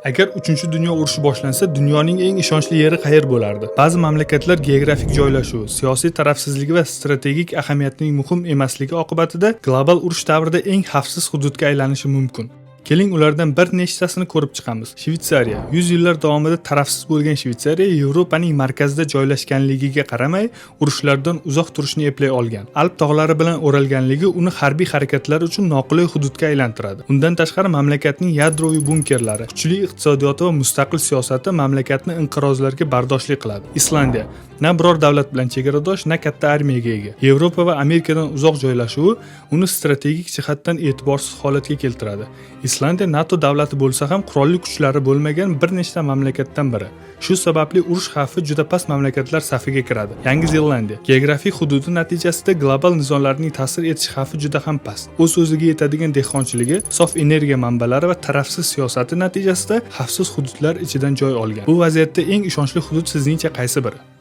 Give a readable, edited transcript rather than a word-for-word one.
Agar 3-dunyo urushi boshlansa, dunyoning eng ishonchli yeri qayer bo'lardi? Ba'zi mamlakatlar geografik joylashuvi, siyosiy tarafsizligi va strategik ahamiyatining muhim emasligi oqibatida global urush davrida eng xavfsiz hududga aylanishi mumkin. Keling, ulardan bir nechtasini ko'rib chiqamiz. Shveysariya. 100 yillar davomida tarafsiz bo'lgan Shveysariya Yevropaning markazida joylashganligiga qaramay, urushlardan uzoq turishni eplay olgan. Alp tog'lari bilan o'ralganligi uni harbiy harakatlar uchun noqulay hududga aylantiradi. Undan tashqari, mamlakatning yadroviy bunkerlari, kuchli iqtisodiyoti va mustaqil siyosati mamlakatni inqirozlarga bardoshli qiladi. Islandiya. Na biror davlat bilan chegaradosh, na katta armiyaga ega. Yevropa va Amerikadan uzoq joylashuvi uni strategik jihatdan e'tiborsiz holatga keltiradi. Islandiya NATO davlati bo'lsa ham qurolli kuchlari bo'lmagan bir nechta mamlakatdan biri. Shu sababli urush xavfi juda past mamlakatlar safiga kiradi. Yangi Zelandiya. Geografik hududi natijasida global nizolarning ta'sir etish xavfi juda ham past. O'z o'ziga yetadigan dehqonchiligi, sof energiya manbalari va tarafsiz siyosati natijasida xavfsiz hududlar ichidan joy olgan. Bu vaziyatda eng ishonchli hudud sizningcha qaysi biri?